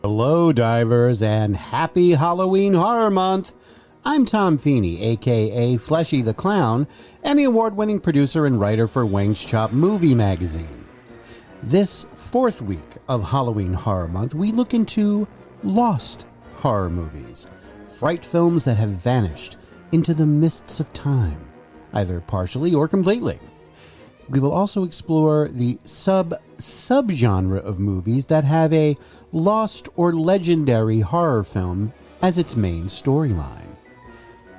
Hello, divers, and happy Halloween Horror Month! I'm Tom Feeney, aka Fleshy the Clown, Emmy Award-winning producer and writer for Wang's Chop Movie Magazine. This fourth week of Halloween Horror Month, we look into lost horror movies, fright films that have vanished into the mists of time, either partially or completely. We will also explore the subgenre of movies that have a lost or legendary horror film as its main storyline.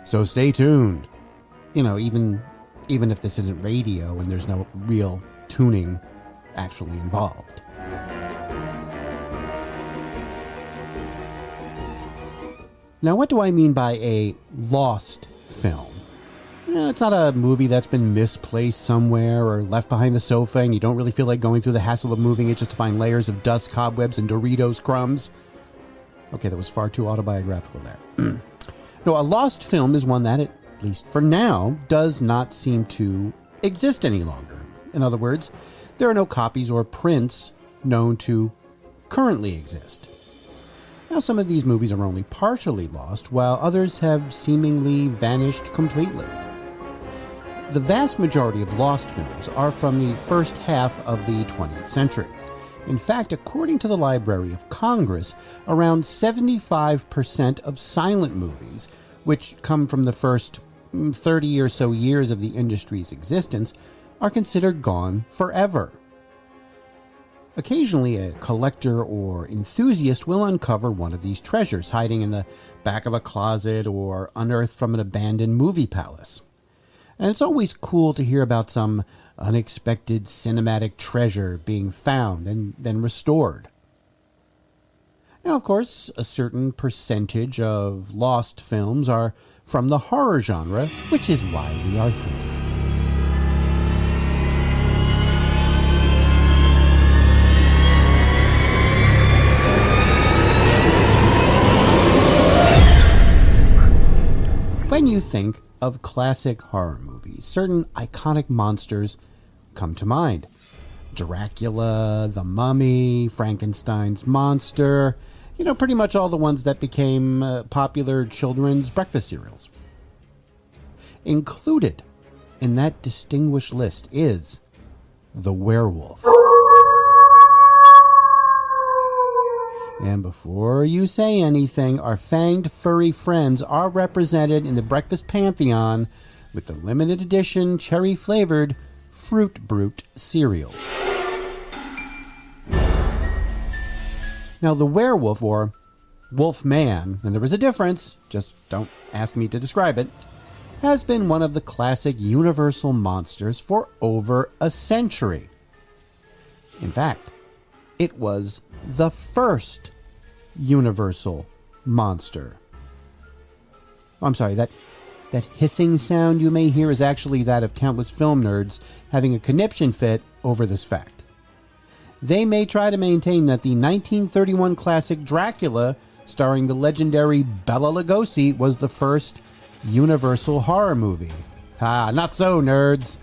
So stay tuned. Even if this isn't radio and there's no real tuning actually involved. Now, what do I mean by a lost film? It's not a movie that's been misplaced somewhere or left behind the sofa and you don't really feel like going through the hassle of moving it just to find layers of dust, cobwebs, and Doritos crumbs. Okay, that was far too autobiographical there. No, a lost film is one that, at least for now, does not seem to exist any longer. In other words, there are no copies or prints known to currently exist. Now, some of these movies are only partially lost, while others have seemingly vanished completely. The vast majority of lost films are from the first half of the 20th century. In fact, according to the Library of Congress, around 75% of silent movies, which come from the first 30 or so years of the industry's existence, are considered gone forever. Occasionally, a collector or enthusiast will uncover one of these treasures hiding in the back of a closet or unearthed from an abandoned movie palace. And it's always cool to hear about some unexpected cinematic treasure being found and then restored. Now, of course, a certain percentage of lost films are from the horror genre, which is why we are here. When you think of classic horror movies, certain iconic monsters come to mind. Dracula, The Mummy, Frankenstein's monster, pretty much all the ones that became popular children's breakfast cereals. Included in that distinguished list is the werewolf. And before you say anything, our fanged furry friends are represented in the breakfast pantheon with the limited edition cherry-flavored Fruit Brute cereal. Now, the werewolf, or wolf man, and there is a difference, just don't ask me to describe it, has been one of the classic universal monsters for over a century. In fact, it was the first universal monster. I'm sorry, that hissing sound you may hear is actually that of countless film nerds having a conniption fit over this fact. They may try to maintain that the 1931 classic Dracula, starring the legendary Bela Lugosi, was the first universal horror movie. Not so, nerds.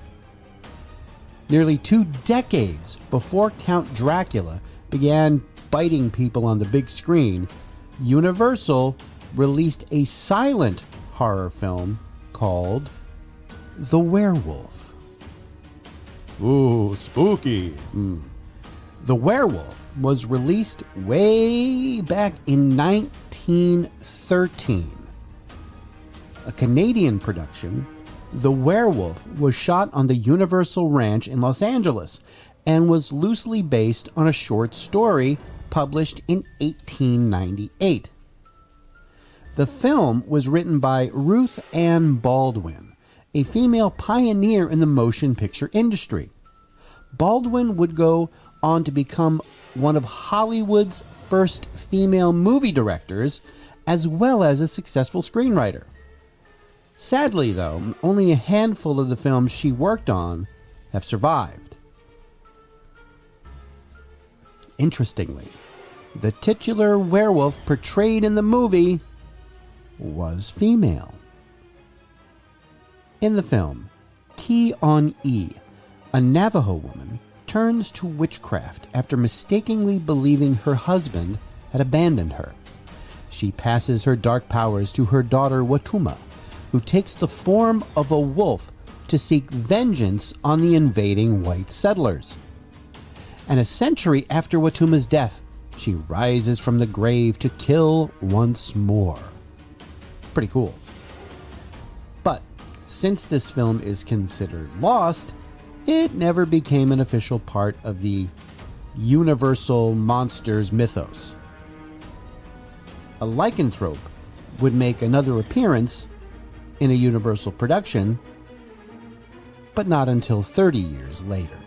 Nearly 2 decades before Count Dracula began biting people on the big screen, Universal released a silent horror film called The Werewolf. Ooh, spooky. The Werewolf was released way back in 1913. A Canadian production, The Werewolf was shot on the Universal Ranch in Los Angeles and was loosely based on a short story published in 1898. The film was written by Ruth Ann Baldwin, a female pioneer in the motion picture industry. Baldwin would go on to become one of Hollywood's first female movie directors, as well as a successful screenwriter. Sadly, though, only a handful of the films she worked on have survived. Interestingly, the titular werewolf portrayed in the movie was female. In the film, Ki-On-E, a Navajo woman, turns to witchcraft after mistakenly believing her husband had abandoned her. She passes her dark powers to her daughter Watuma, who takes the form of a wolf to seek vengeance on the invading white settlers. And a century after Watuma's death, she rises from the grave to kill once more. Pretty cool. But since this film is considered lost, it never became an official part of the Universal Monsters mythos. A lycanthrope would make another appearance in a Universal production, but not until 30 years later.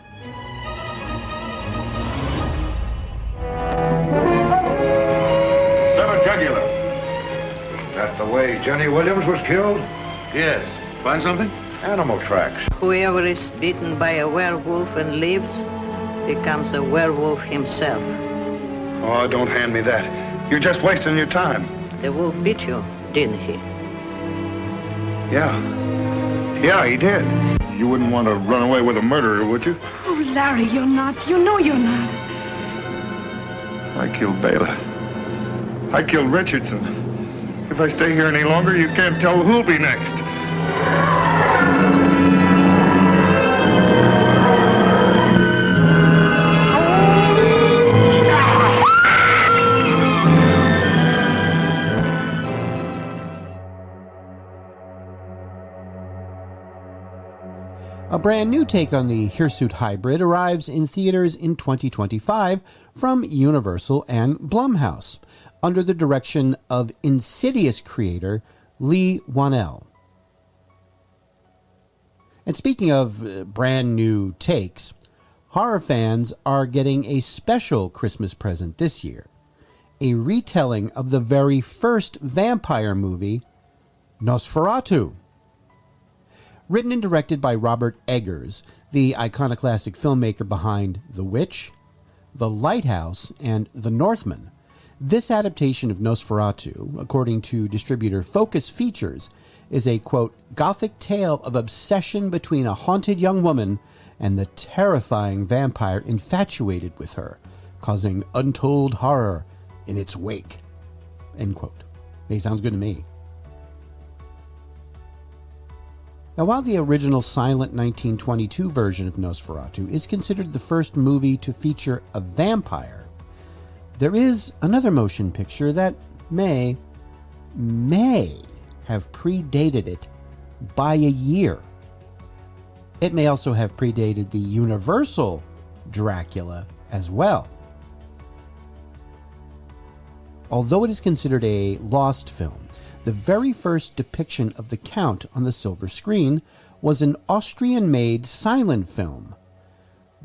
Jugular. Is that the way Jenny Williams was killed? Yes. Find something? Animal tracks. Whoever is bitten by a werewolf and lives becomes a werewolf himself. Oh, don't hand me that. You're just wasting your time. The wolf bit you, didn't he? Yeah. Yeah, he did. You wouldn't want to run away with a murderer, would you? Oh, Larry, you're not. You know you're not. I killed Bela. I killed Richardson. If I stay here any longer, you can't tell who'll be next. A brand new take on the hirsute hybrid arrives in theaters in 2025 from Universal and Blumhouse, under the direction of Insidious creator Lee Whannell. And speaking of brand new takes, horror fans are getting a special Christmas present this year, a retelling of the very first vampire movie, Nosferatu. Written and directed by Robert Eggers, the iconoclastic filmmaker behind The Witch, The Lighthouse, and The Northman, this adaptation of Nosferatu, according to distributor Focus Features, is a, quote, gothic tale of obsession between a haunted young woman and the terrifying vampire infatuated with her, causing untold horror in its wake, end quote. Hey, sounds good to me. Now, while the original silent 1922 version of Nosferatu is considered the first movie to feature a vampire, there is another motion picture that may have predated it by a year. It may also have predated the Universal Dracula as well. Although it is considered a lost film, the very first depiction of the Count on the silver screen was an Austrian-made silent film,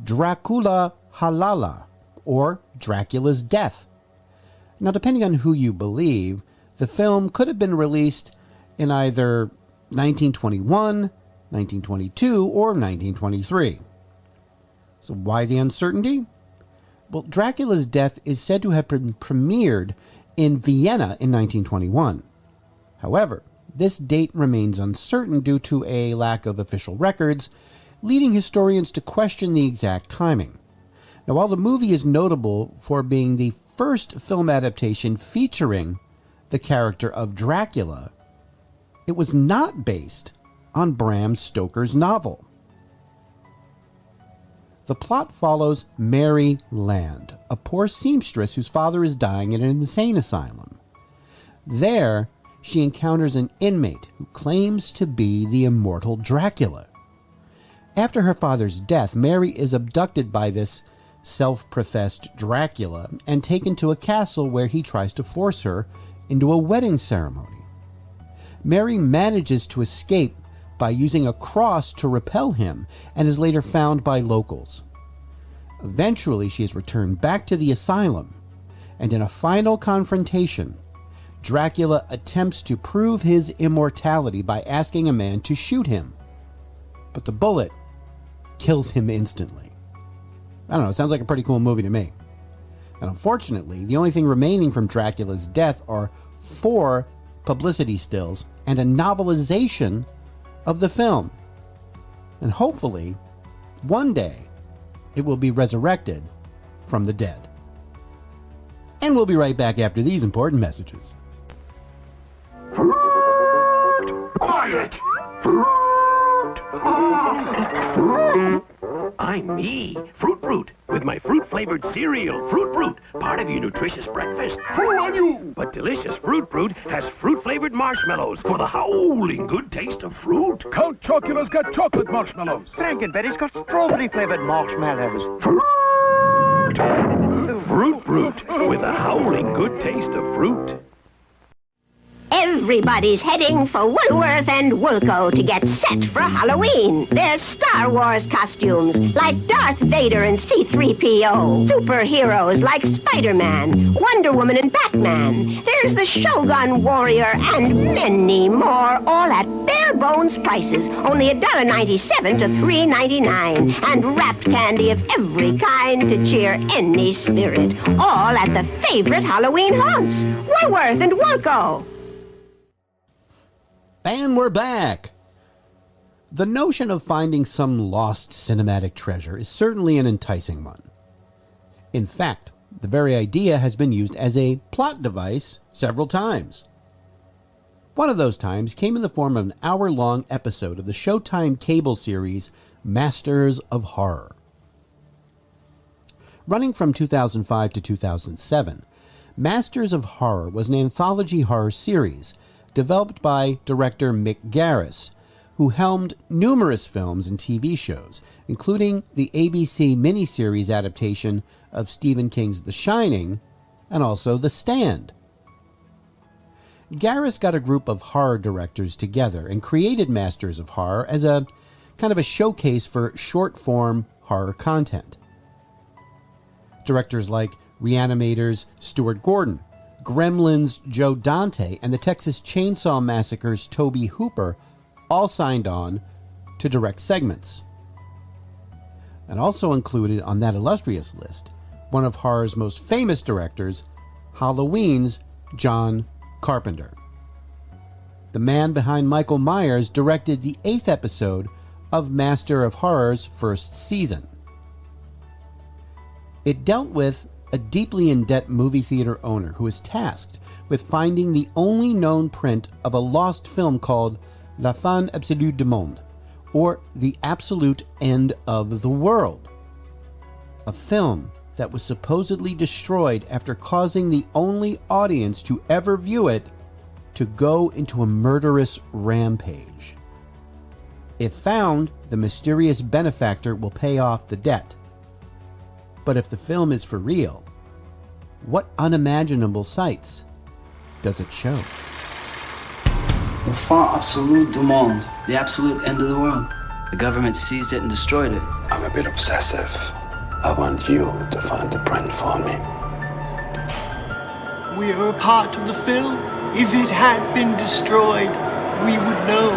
Dracula Halala, or Dracula's Death. Now, depending on who you believe, the film could have been released in either 1921, 1922, or 1923. So why the uncertainty? Well, Dracula's Death is said to have been premiered in Vienna in 1921. However, this date remains uncertain due to a lack of official records, leading historians to question the exact timing. Now, while the movie is notable for being the first film adaptation featuring the character of Dracula, it was not based on Bram Stoker's novel. The plot follows Mary Land, a poor seamstress whose father is dying in an insane asylum. There, she encounters an inmate who claims to be the immortal Dracula. After her father's death, Mary is abducted by this self-professed Dracula and taken to a castle where he tries to force her into a wedding ceremony. Mary manages to escape by using a cross to repel him and is later found by locals. Eventually, she is returned back to the asylum, and in a final confrontation, Dracula attempts to prove his immortality by asking a man to shoot him, but the bullet kills him instantly. I don't know, it sounds like a pretty cool movie to me. And unfortunately, the only thing remaining from Dracula's Death are 4 publicity stills and a novelization of the film. And hopefully, one day, it will be resurrected from the dead. And we'll be right back after these important messages. Quiet! I'm me, Fruit Brute, with my fruit-flavored cereal, Fruit Brute, part of your nutritious breakfast. Fool on you! But delicious Fruit Brute has fruit-flavored marshmallows for the howling good taste of fruit. Count Chocula's got chocolate marshmallows. Frankenberry's got strawberry-flavored marshmallows. Fruit Brute, with the howling good taste of fruit. Everybody's heading for Woolworth and Woolco to get set for Halloween. There's Star Wars costumes like Darth Vader and C-3PO. Superheroes like Spider-Man, Wonder Woman and Batman. There's the Shogun Warrior and many more, all at bare bones prices. Only $1.97 to $3.99. And wrapped candy of every kind to cheer any spirit. All at the favorite Halloween haunts, Woolworth and Woolco. And we're back! The notion of finding some lost cinematic treasure is certainly an enticing one. In fact, the very idea has been used as a plot device several times. One of those times came in the form of an hour-long episode of the Showtime cable series Masters of Horror. Running from 2005 to 2007, Masters of Horror was an anthology horror series developed by director Mick Garris, who helmed numerous films and TV shows, including the ABC miniseries adaptation of Stephen King's The Shining and also The Stand. Garris got a group of horror directors together and created Masters of Horror as a kind of a showcase for short-form horror content. Directors like Reanimator's Stuart Gordon, Gremlins' Joe Dante, and the Texas Chainsaw Massacre's Tobe Hooper all signed on to direct segments. And also included on that illustrious list, one of horror's most famous directors, Halloween's John Carpenter. The man behind Michael Myers directed the 8th episode of Master of Horror's first season. It dealt with a deeply in-debt movie theater owner who is tasked with finding the only known print of a lost film called La Fin Absolue du Monde, or The Absolute End of the World. A film that was supposedly destroyed after causing the only audience to ever view it to go into a murderous rampage. If found, the mysterious benefactor will pay off the debt. But if the film is for real, what unimaginable sights does it show? La fin absolue du monde, the absolute end of the world. The government seized it and destroyed it. I'm a bit obsessive. I want you to find the print for me. We are a part of the film. If it had been destroyed, we would know.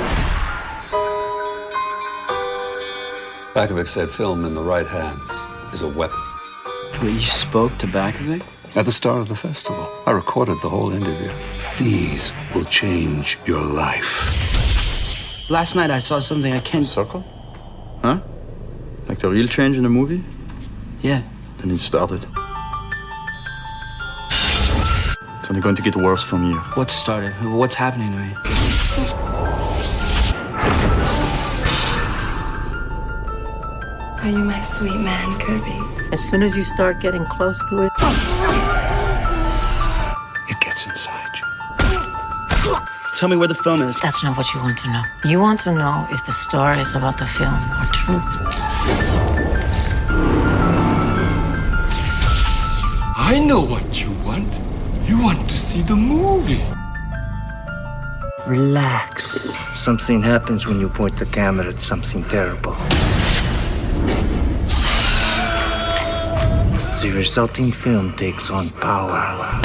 Bakovic said film in the right hands is a weapon. Wait, you spoke to Bakovic? At the start of the festival, I recorded the whole interview. These will change your life. Last night I saw something I can't... Circle? Huh? Like the real change in the movie? Yeah. Then it started. It's only going to get worse from here. What started? What's happening to me? Are you my sweet man, Kirby? As soon as you start getting close to it, It gets inside you. Tell me where the film is. That's not what you want to know. You want to know if the stories about the film are true. I know what you want. You want to see the movie. Relax. Something happens when you point the camera at something terrible. The resulting film takes on power.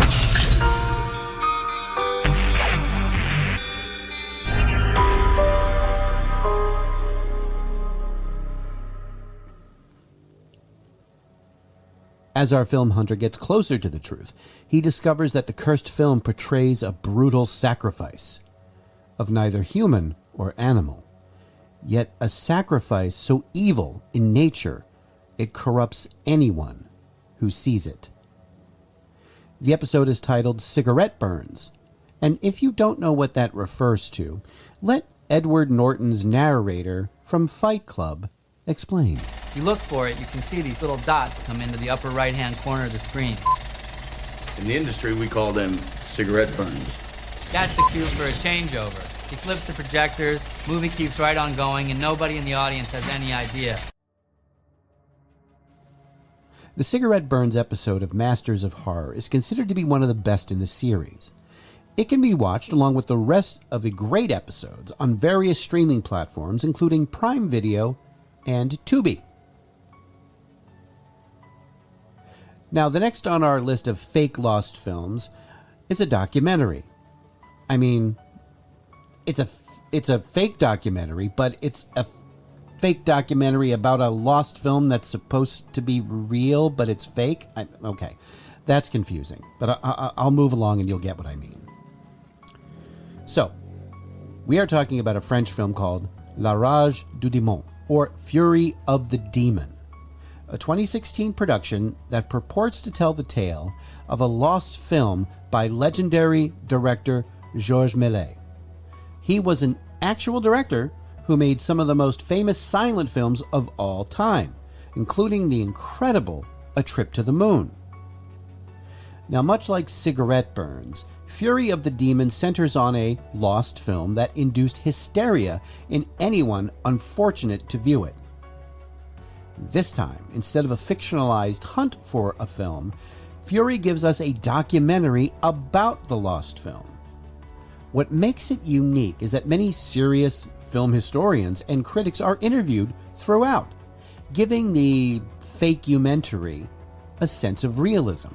As our film hunter gets closer to the truth, he discovers that the cursed film portrays a brutal sacrifice of neither human or animal, yet a sacrifice so evil in nature it corrupts anyone who sees it. The episode is titled Cigarette Burns, and if you don't know what that refers to, let Edward Norton's narrator from Fight Club explain. If you look for it, you can see these little dots come into the upper right-hand corner of the screen. In the industry, we call them cigarette burns. That's the cue for a changeover. He flips the projectors, movie keeps right on going, and nobody in the audience has any idea. The Cigarette Burns episode of Masters of Horror is considered to be one of the best in the series. It can be watched along with the rest of the great episodes on various streaming platforms, including Prime Video and Tubi. Now, the next on our list of fake lost films is a documentary. I mean, it's a fake documentary, but it's a fake documentary about a lost film that's supposed to be real, but it's fake. Okay, that's confusing, but I'll move along and you'll get what I mean. So, we are talking about a French film called La Rage du Démon, or Fury of the Demon, a 2016 production that purports to tell the tale of a lost film by legendary director Georges Méliès. He was an actual director who made some of the most famous silent films of all time, including the incredible A Trip to the Moon. Now, much like Cigarette Burns, Fury of the Demon centers on a lost film that induced hysteria in anyone unfortunate to view it. This time, instead of a fictionalized hunt for a film, Fury gives us a documentary about the lost film. What makes it unique is that many serious film historians and critics are interviewed throughout, giving the fake-umentary a sense of realism.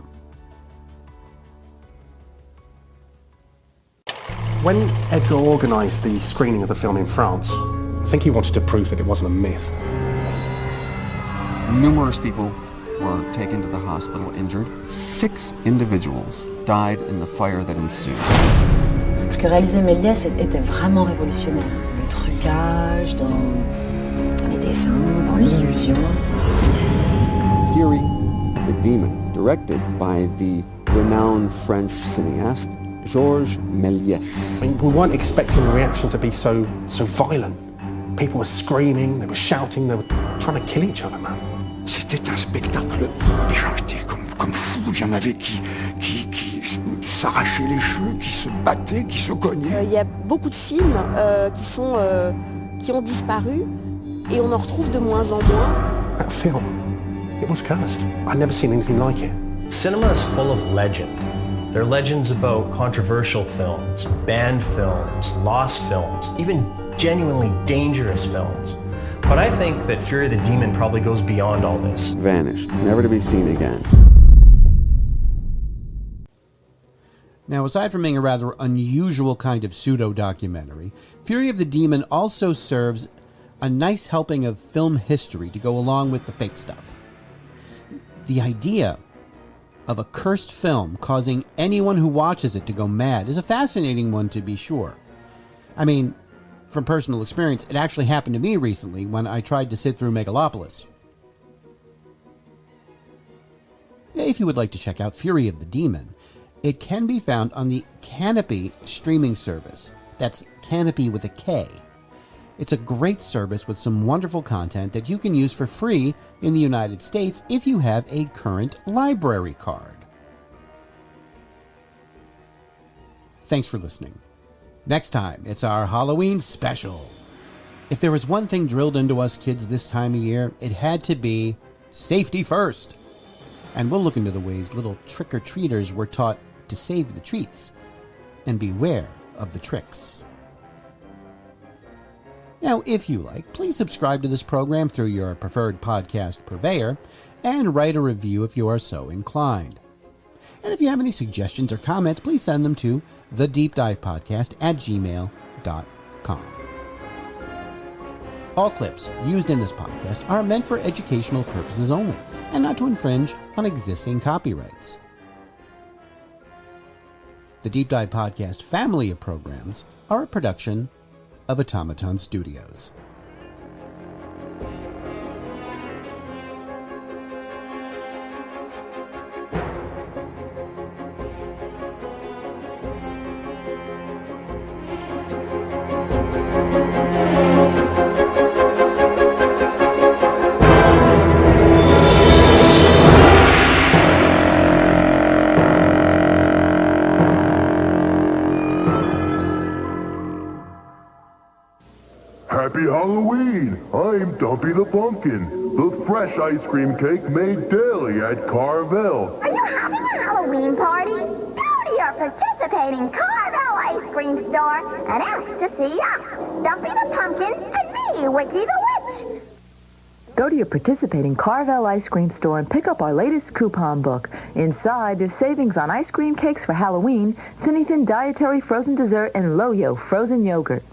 When Edgar organised the screening of the film in France, I think he wanted to prove that it wasn't a myth. Numerous people were taken to the hospital injured. 6 individuals died in the fire that ensued. Ce que réalisait Méliès était vraiment révolutionnaire. Des trucages dans les dessins, dans l'illusion. Fury of the Demon, directed by the renowned French cineast Georges Méliès. I mean, we weren't expecting the reaction to be so violent. People were screaming, they were shouting, they were trying to kill each other, man. C'était un spectacle. Les gens étaient comme fous. Il y en avait qui s'arrachaient les cheveux, qui se battaient, qui se cognaient. Il y a beaucoup de films qui ont disparu et on en retrouve de moins en moins. That film, it was cursed. I'd never seen anything like it. Cinema is full of legend. There are legends about controversial films, banned films, lost films, even genuinely dangerous films. But I think that Fury of the Demon probably goes beyond all this. Vanished, never to be seen again. Now, aside from being a rather unusual kind of pseudo-documentary, Fury of the Demon also serves a nice helping of film history to go along with the fake stuff. The idea of a cursed film causing anyone who watches it to go mad is a fascinating one, to be sure. I mean, from personal experience, it actually happened to me recently when I tried to sit through Megalopolis. If you would like to check out Fury of the Demon, it can be found on the Canopy streaming service. That's Canopy with a K. It's a great service with some wonderful content that you can use for free in the United States if you have a current library card. Thanks for listening. Next time, it's our Halloween special. If there was one thing drilled into us kids this time of year, it had to be safety first. And we'll look into the ways little trick-or-treaters were taught to save the treats and beware of the tricks. Now, if you like, please subscribe to this program through your preferred podcast purveyor and write a review if you are so inclined. And if you have any suggestions or comments, please send them to thedeepdivepodcast@gmail.com. All clips used in this podcast are meant for educational purposes only and not to infringe on existing copyrights. The Deep Dive Podcast family of programs are a production of Automaton Studios. I'm Dumpy the Pumpkin, the fresh ice cream cake made daily at Carvel. Are you having a Halloween party? Go to your participating Carvel ice cream store and ask to see us, Dumpy the Pumpkin, and me, Wiki the Witch. Go to your participating Carvel ice cream store and pick up our latest coupon book. Inside, there's savings on ice cream cakes for Halloween, Thin Dietary frozen dessert, and Lo-Yo frozen yogurt.